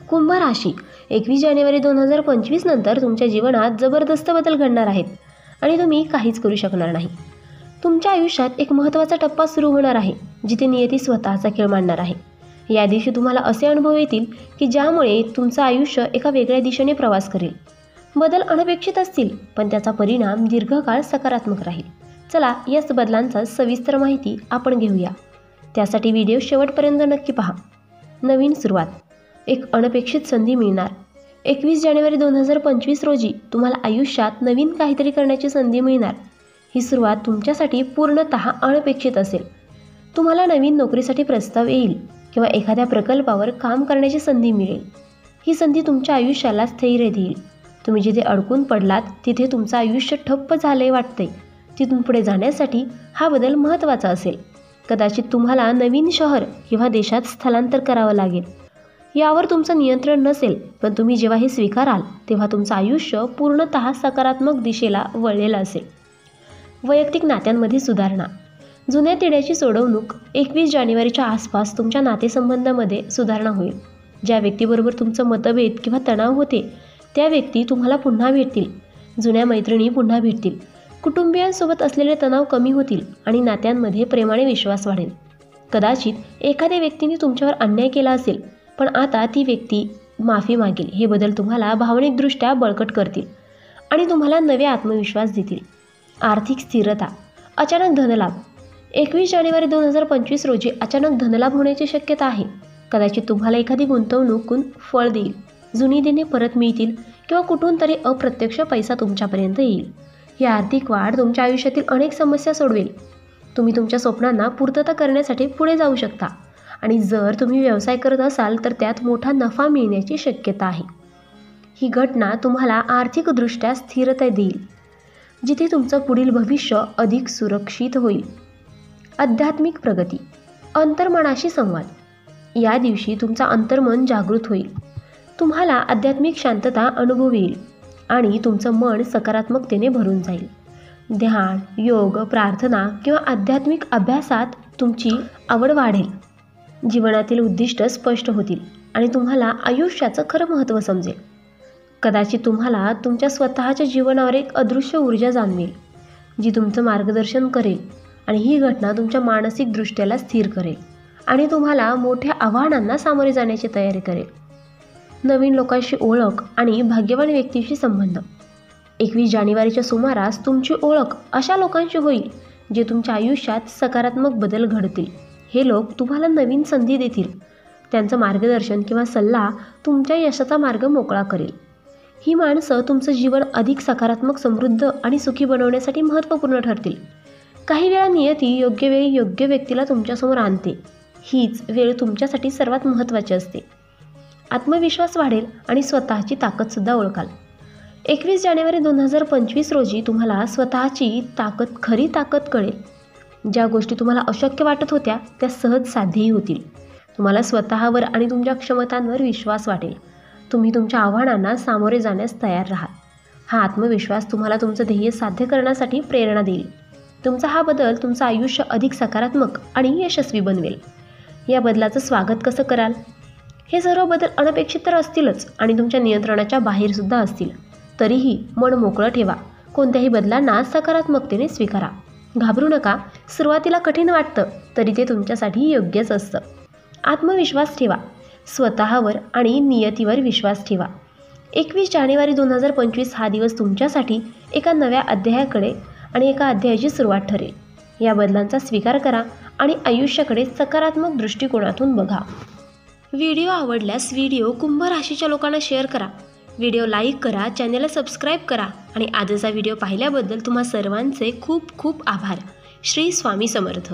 कुंभ राशी 21 जानेवारी 2025 नंतर तुमच्या जीवनात जबरदस्त बदल घडणार आहेत आणि तुम्ही काहीच करू शकणार नाही। तुमच्या आयुष्यात एक महत्त्वाचा टप्पा सुरू होणार आहे जिथे नियती स्वतःचा खेळ मांडणार आहे। या दिवशी तुम्हाला असे अनुभव येतील की ज्यामुळे तुमचं आयुष्य एका वेगळ्या दिशेने प्रवास करेल। बदल अनपेक्षित असतील पण त्याचा परिणाम दीर्घकाळ सकारात्मक राहील। चला याच बदलांचा सविस्तर माहिती आपण घेऊया। त्यासाठी व्हिडिओ शेवटपर्यंत नक्की पहा। नवीन सुरुवात, एक अनपेक्षित संधी मिळणार। 21 जानेवारी 2025 रोजी तुम्हाला आयुष्यात नवीन काहीतरी करण्याची संधी मिळणार। ही सुरुवात तुमच्यासाठी पूर्णतः अनपेक्षित असेल। तुम्हाला नवीन नोकरीसाठी प्रस्ताव येईल किंवा एखाद्या प्रकल्पावर काम करण्याची संधी मिळेल। ही संधी तुमच्या आयुष्याला स्थैर्य देईल। तुम्ही जिथे अडकून पडलात तिथे तुमचं आयुष्य ठप्प झाले वाटते, तिथून पुढे जाण्यासाठी हा बदल महत्त्वाचा असेल। कदाचित तुम्हाला नवीन शहर किंवा देशात स्थलांतर करावं लागेल। यावर तुमचं नियंत्रण नसेल, पण तुम्ही जेव्हा हे स्वीकाराल तेव्हा तुमचं आयुष्य पूर्णतः सकारात्मक दिशेला वळलेलं असेल। वैयक्तिक नात्यांमध्ये सुधारणा, जुन्या तिढ्याची सोडवणूक। 21 जानेवारीच्या आसपास तुमच्या नातेसंबंधामध्ये सुधारणा होईल। ज्या व्यक्तीबरोबर तुमचं मतभेद किंवा तणाव होते त्या व्यक्ती तुम्हाला पुन्हा भेटतील। जुन्या मैत्रिणी पुन्हा भेटतील। कुटुंबियांसोबत असलेले तणाव कमी होतील आणि नात्यांमध्ये प्रेमाने विश्वास वाढेल। कदाचित एखाद्या व्यक्तीने तुमच्यावर अन्याय केला असेल, पण आता ती व्यक्ती माफी मागेल। हे बदल तुम्हाला भावनिकदृष्ट्या बळकट करतील आणि तुम्हाला नवे आत्मविश्वास देतील। आर्थिक स्थिरता, अचानक धनलाभ। 21 जानेवारी 2025 रोजी अचानक धनलाभ होण्याची शक्यता आहे। कदाचित तुम्हाला एखादी गुंतवणूक फळ देईल, जुनी देणे परत मिळतील किंवा कुठून तरी अप्रत्यक्ष पैसा तुमच्यापर्यंत येईल। ही आर्थिक वाढ तुमच्या आयुष्यातील अनेक समस्या सोडवेल। तुम्ही तुमच्या स्वप्नांना पूर्तता करण्यासाठी पुढे जाऊ शकता आणि जर तुम्ही व्यवसाय करत असाल तर त्यात मोठा नफा मिळण्याची शक्यता आहे। ही घटना तुम्हाला आर्थिकदृष्ट्या स्थिरता देईल, जिथे तुमचं पुढील भविष्य अधिक सुरक्षित होईल। आध्यात्मिक प्रगती, अंतर्मनाशी संवाद। या दिवशी तुमचा अंतर्मन जागृत होईल। तुम्हाला आध्यात्मिक शांतता अनुभव येईल आणि तुमचं मन सकारात्मकतेने भरून जाईल। ध्यान, योग, प्रार्थना किंवा आध्यात्मिक अभ्यासात तुमची आवड वाढेल। जीवनातील उद्दिष्ट स्पष्ट होतील आणि तुम्हाला आयुष्याचं खरं महत्त्व समजेल। कदाचित तुम्हाला तुमच्या स्वतःच्या जीवनावर एक अदृश्य ऊर्जा जाणवेल जी तुमचं मार्गदर्शन करेल आणि ही घटना तुमच्या मानसिक दृष्ट्याला स्थिर करेल आणि तुम्हाला मोठ्या आव्हानांना सामोरे जाण्याची तयारी करेल। नवीन लोकांशी ओळख आणि भाग्यवान व्यक्तीशी संबंध। 21 जानेवारीच्या सुमारास तुमची ओळख अशा लोकांशी होईल जे तुमच्या आयुष्यात सकारात्मक बदल घडतील। हे लोक तुम्हाला नवीन संधी देतील। त्यांचं मार्गदर्शन किंवा सल्ला तुमच्या यशाचा मार्ग मोकळा करेल। ही माणसं तुमचं जीवन अधिक सकारात्मक, समृद्ध आणि सुखी बनवण्यासाठी महत्त्वपूर्ण ठरतील। काही वेळा नियती योग्य वेळी योग्य व्यक्तीला तुमच्यासमोर आणते। हीच वेळ तुमच्यासाठी सर्वात महत्त्वाची असते। आत्मविश्वास वाढेल आणि स्वतःची ताकदसुद्धा ओळखाल। 21 जानेवारी 2025 रोजी तुम्हाला स्वतःची खरी ताकद कळेल। ज्या गोष्टी तुम्हाला अशक्य वाटत होत्या त्या सहज साध्यही होतील। तुम्हाला स्वतःवर आणि तुमच्या क्षमतांवर विश्वास वाटेल। तुम्ही तुमच्या आव्हानांना सामोरे जाण्यास तयार राहाल। हा आत्मविश्वास तुम्हाला तुमचं ध्येय साध्य करण्यासाठी प्रेरणा देईल। तुमचा हा बदल तुमचं आयुष्य अधिक सकारात्मक आणि यशस्वी बनवेल। या बदलाचं स्वागत कसं कराल? हे सर्व बदल अनपेक्षित तर असतीलच आणि तुमच्या नियंत्रणाच्या बाहेरसुद्धा असतील। तरीही मन मोकळं ठेवा। कोणत्याही बदलांना सकारात्मकतेने स्वीकारा। घाबरू नका। सुरुवातीला कठीण वाटतं तरी ते तुमच्यासाठी योग्यच असतं। आत्मविश्वास ठेवा। स्वतःवर आणि नियतीवर विश्वास ठेवा। 21 जानेवारी 2025 हा दिवस तुमच्यासाठी एका नव्या अध्यायाकडे आणि एका अध्यायाची सुरुवात ठरेल। या बदलांचा स्वीकार करा आणि आयुष्याकडे सकारात्मक दृष्टिकोनातून बघा। व्हिडिओ आवडल्यास व्हिडिओ कुंभ राशीच्या लोकांना शेअर करा। व्हिडिओ लाईक करा, चॅनलला सबस्क्राईब करा आणि आजचा व्हिडिओ पाहिल्याबद्दल तुम्हा सर्वांचे खूप खूप आभार। श्री स्वामी समर्थ।